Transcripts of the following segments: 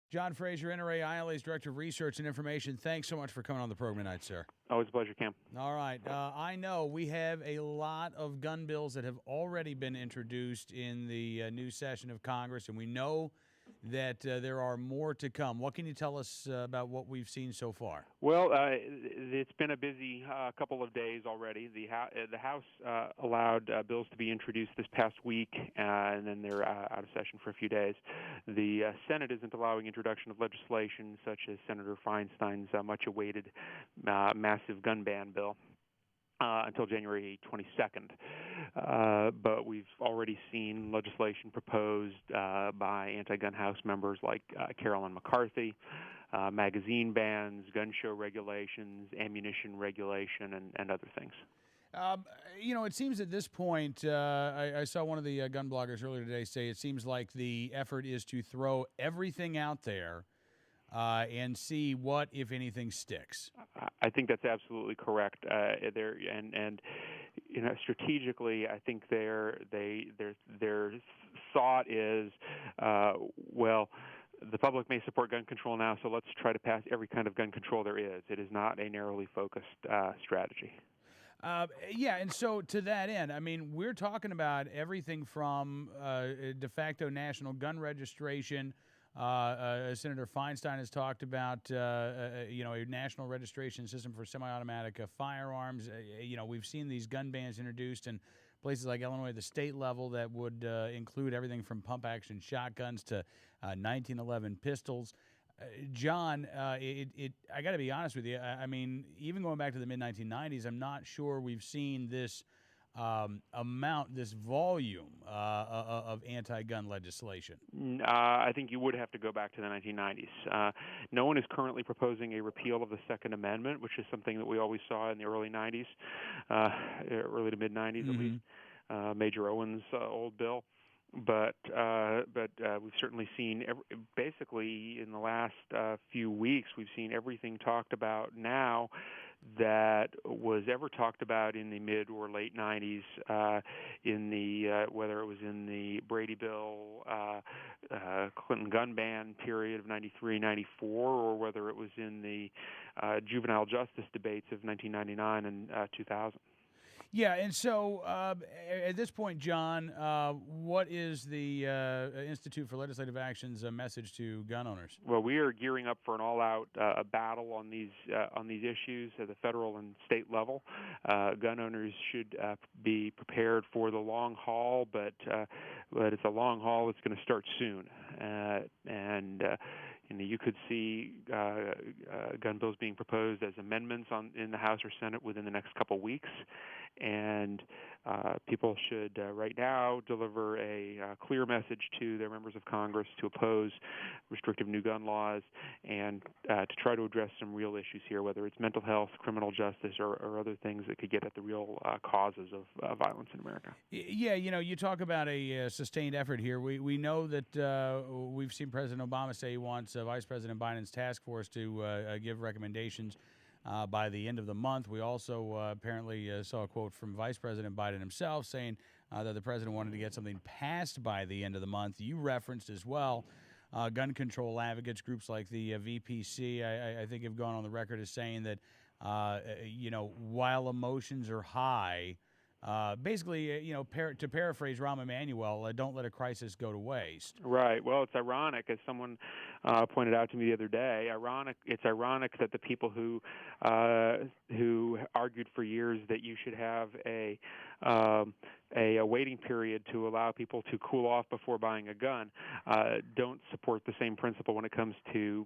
John Fraser, NRA ILA's Director of Research and Information. Thanks so much for coming on the program tonight, sir. Always a pleasure, Cam. All right. I know we have a lot of gun bills that have already been introduced in the new session of Congress, and we know that there are more to come. What can you tell us about what we've seen so far? Well, it's been a busy couple of days already. The House allowed bills to be introduced this past week, and then they're out of session for a few days. The Senate isn't allowing introduction of legislation such as Senator Feinstein's much-awaited massive gun ban bill until January 22nd. But we've already seen legislation proposed by anti-gun House members like Carolyn McCarthy, magazine bans, gun show regulations, ammunition regulation, and other things. It seems at this point, I saw one of the gun bloggers earlier today say it seems like the effort is to throw everything out there and see what, if anything, sticks. I think that's absolutely correct. Strategically, I think their thought is, the public may support gun control now, so let's try to pass every kind of gun control there is. It is not a narrowly focused strategy. And so to that end, I mean, we're talking about everything from de facto national gun registration. Senator Feinstein has talked about, a national registration system for semi-automatic firearms. We've seen these gun bans introduced in places like Illinois at the state level that would include everything from pump-action shotguns to 1911 pistols. John, I got to be honest with you. I mean, even going back to the mid-1990s, I'm not sure we've seen this this volume of anti-gun legislation? I think you would have to go back to the 1990s. No one is currently proposing a repeal of the Second Amendment, which is something that we always saw in the early 90s, early to mid-90s at least, Major Owen's old bill. But we've certainly seen, basically in the last few weeks, we've seen everything talked about now that was ever talked about in the mid or late 90s, whether it was in the Brady bill, Clinton gun ban period of 93, 94, or whether it was in the juvenile justice debates of 1999 and 2000. Yeah, and so at this point, John, what is the Institute for Legislative Action's message to gun owners? Well, we are gearing up for an all-out battle on these issues at the federal and state level. Gun owners should be prepared for the long haul, but it's a long haul that's going to start soon, you could see gun bills being proposed as amendments in the House or Senate within the next couple weeks, and people should right now deliver a clear message to their members of Congress to oppose restrictive new gun laws and to try to address some real issues here, whether it's mental health, criminal justice, or other things that could get at the real causes of violence in America. Yeah, you talk about a sustained effort here. We know that we've seen President Obama say he wants Vice President Biden's task force to give recommendations by the end of the month. We also apparently saw a quote from Vice President Biden himself saying that the president wanted to get something passed by the end of the month. You referenced as well gun control advocates, groups like the VPC, I think have gone on the record as saying that, while emotions are high, basically, to paraphrase Rahm Emanuel, don't let a crisis go to waste. Right. Well, it's ironic, as someone pointed out to me the other day. It's ironic that the people who argued for years that you should have a waiting period to allow people to cool off before buying a gun don't support the same principle when it comes to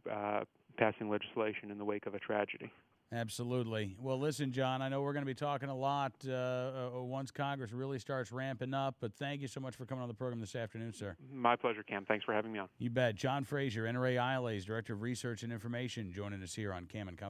passing legislation in the wake of a tragedy. Absolutely. Well, listen, John, I know we're going to be talking a lot once Congress really starts ramping up, but thank you so much for coming on the program this afternoon, sir. My pleasure, Cam. Thanks for having me on. You bet. John Fraser, NRA ILA's Director of Research and Information, joining us here on Cam and Company.